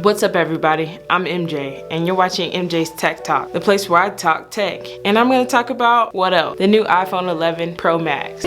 What's up everybody, I'm MJ and you're watching MJ's Tech Talk, the place where I talk tech. And I'm going to talk about what else? The new iPhone 11 Pro Max.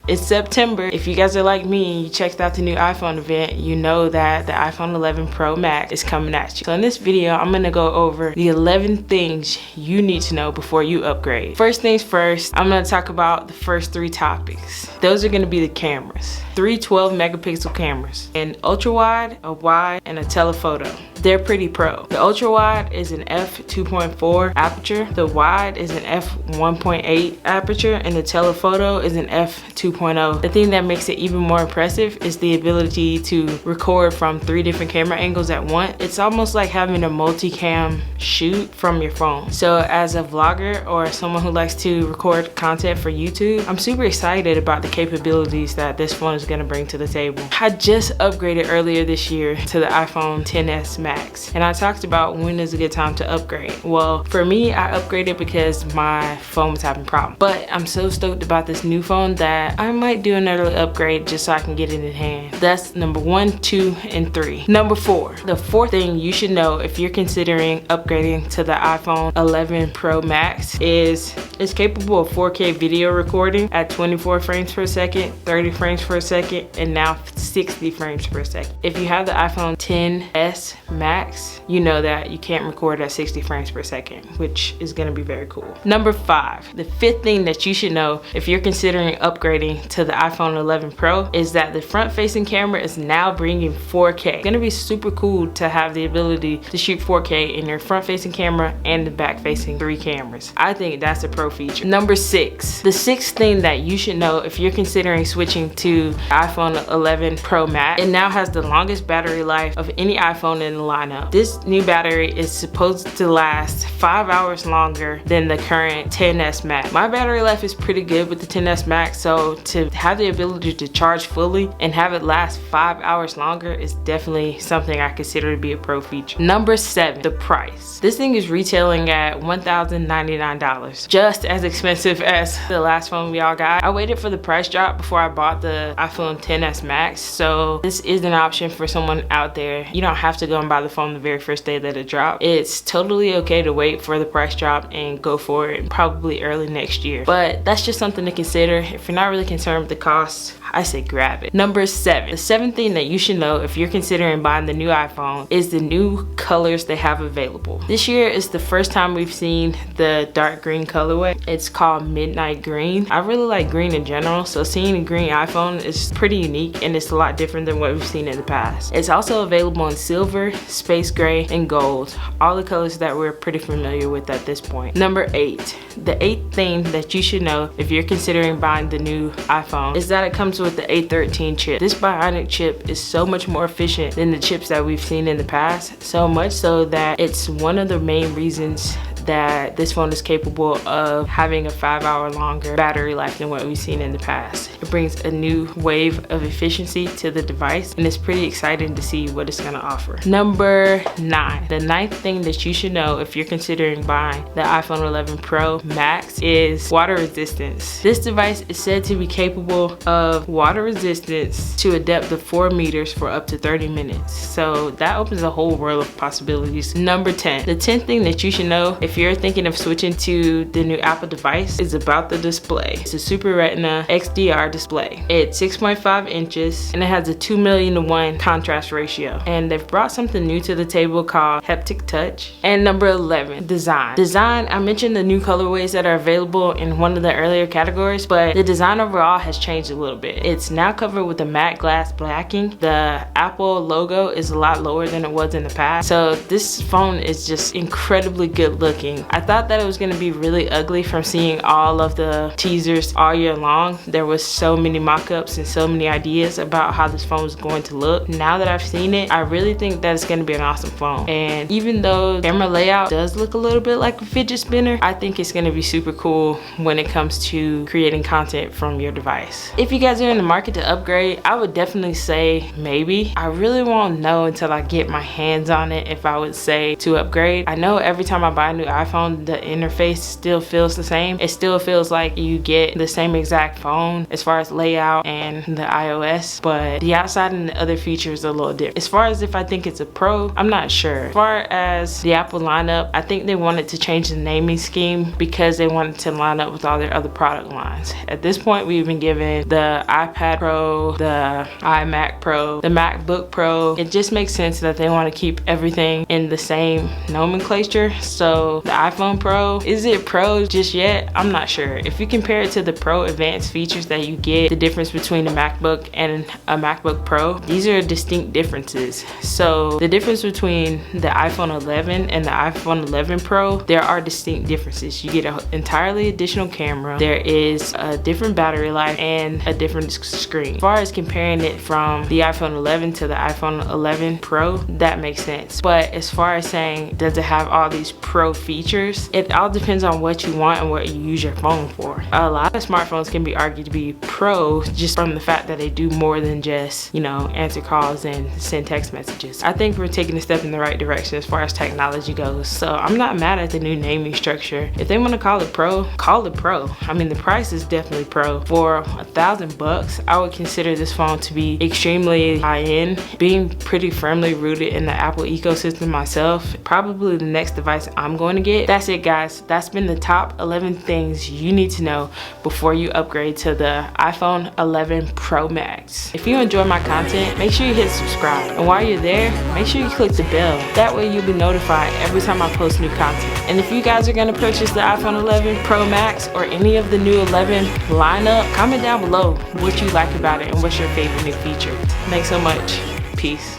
It's September. If you guys are like me and you checked out the new iPhone event, you know that the iPhone 11 Pro Max is coming at you. So in this video, I'm gonna go over the 11 things you need to know before you upgrade. First things first, I'm gonna talk about the first 3 topics. Those are gonna be the cameras. 3 12 megapixel cameras, an ultra wide, a wide, and a telephoto. They're pretty pro. The ultra wide is an f2.4 aperture, the wide is an f1.8 aperture, and the telephoto is an f2.0. The thing that makes it even more impressive is the ability to record from 3 different camera angles at once. It's almost like having a multicam shoot from your phone. So as a vlogger or someone who likes to record content for YouTube, I'm super excited about the capabilities that this phone is gonna bring to the table. I just upgraded earlier this year to the iPhone XS Max. And I talked about when is a good time to upgrade. Well, for me, I upgraded because my phone was having problems. But I'm so stoked about this new phone that I might do another upgrade just so I can get it in hand. That's number 1, 2, and 3. Number 4, the 4th thing you should know if you're considering upgrading to the iPhone 11 Pro Max is it's capable of 4K video recording at 24 frames per second, 30 frames per second, and now 60 frames per second. If you have the iPhone XS Max, you know that you can't record at 60 frames per second, which is gonna be very cool. Number 5, the 5th thing that you should know if you're considering upgrading to the iPhone 11 Pro is that the front-facing camera is now bringing 4K. It's gonna be super cool to have the ability to shoot 4K in your front-facing camera and the back-facing 3 cameras. I think that's a pro feature. Number 6, the 6th thing that you should know if you're considering switching to iPhone 11 Pro Max, it now has the longest battery life of any iPhone in the lineup. This new battery is supposed to last 5 hours longer than the current XS Max. My battery life is pretty good with the XS Max, so to have the ability to charge fully and have it last 5 hours longer is definitely something I consider to be a pro feature. Number 7, the price. This thing is retailing at $1,099, just as expensive as the last phone we all got. I waited for the price drop before I bought the iPhone XS Max, so this is an option for someone out there. You don't have to go and buy the phone the very first day that it dropped. It's totally okay to wait for the price drop and go for it probably early next year. But that's just something to consider. If you're not really concerned with the cost, I say grab it. Number 7, the 7th thing that you should know if you're considering buying the new iPhone is the new colors they have available. This year is the first time we've seen the dark green colorway. It's called Midnight Green. I really like green in general, so seeing a green iPhone is pretty unique and it's a lot different than what we've seen in the past. It's also available in silver, space gray, and gold. All the colors that we're pretty familiar with at this point. Number 8, the 8th thing that you should know if you're considering buying the new iPhone is that it comes with the A13 chip. This Bionic chip is so much more efficient than the chips that we've seen in the past, so much so that it's one of the main reasons that this phone is capable of having a 5-hour longer battery life than what we've seen in the past. It brings a new wave of efficiency to the device and it's pretty exciting to see what it's gonna offer. Number 9, the 9th thing that you should know if you're considering buying the iPhone 11 Pro Max is water resistance. This device is said to be capable of water resistance to a depth of 4 meters for up to 30 minutes. So that opens a whole world of possibilities. Number 10, the 10th thing that you should know if you're thinking of switching to the new Apple device is about the display. It's a Super Retina XDR display. It's 6.5 inches and it has a 2,000,000:1 contrast ratio. And they've brought something new to the table called Haptic Touch. And number 11, design. Design, I mentioned the new colorways that are available in one of the earlier categories, but the design overall has changed a little bit. It's now covered with a matte glass blacking. The Apple logo is a lot lower than it was in the past. So this phone is just incredibly good looking. I thought that it was gonna be really ugly from seeing all of the teasers all year long. There was so many mock-ups and so many ideas about how this phone was going to look. Now that I've seen it, I really think that it's gonna be an awesome phone. And even though camera layout does look a little bit like a fidget spinner, I think it's gonna be super cool when it comes to creating content from your device. If you guys are in the market to upgrade, I would definitely say maybe. I really won't know until I get my hands on it if I would say to upgrade. I know every time I buy a new iPhone, the interface still feels the same. It still feels like you get the same exact phone as far as layout and the iOS, but the outside and the other features are a little different. As far as if I think it's a Pro, I'm not sure. As far as the Apple lineup, I think they wanted to change the naming scheme because they wanted to line up with all their other product lines. At this point, we've been given the iPad Pro, the iMac Pro, the MacBook Pro. It just makes sense that they want to keep everything in the same nomenclature. So the iPhone Pro, is it Pro just yet? I'm not sure. If you compare it to the Pro advanced features that you get, the difference between a MacBook and a MacBook Pro, these are distinct differences. So the difference between the iPhone 11 and the iPhone 11 Pro, there are distinct differences. You get an entirely additional camera, there is a different battery life, and a different screen. As far as comparing it from the iPhone 11 to the iPhone 11 Pro, that makes sense. But as far as saying, does it have all these Pro features, it all depends on what you want and what you use your phone for. A lot of smartphones can be argued to be Pro just from the fact that they do more than just, you know, answer calls and send text messages. I think we're taking a step in the right direction as far as technology goes. So I'm not mad at the new naming structure. If they want to call it Pro, call it Pro. I mean, the price is definitely Pro. For $1,000, I would consider this phone to be extremely high-end. Being pretty firmly rooted in the Apple ecosystem myself, probably the next device I'm going to get. That's it, guys. That's been the top 11 things you need to know before you upgrade to the iPhone 11 Pro Max. If you enjoy my content, make sure you hit subscribe. And while you're there, make sure you click the bell. That way you'll be notified every time I post new content. And if you guys are going to purchase the iPhone 11 Pro Max or any of the new 11 lineup, comment down below what you like about it and what's your favorite new feature. Thanks so much. Peace.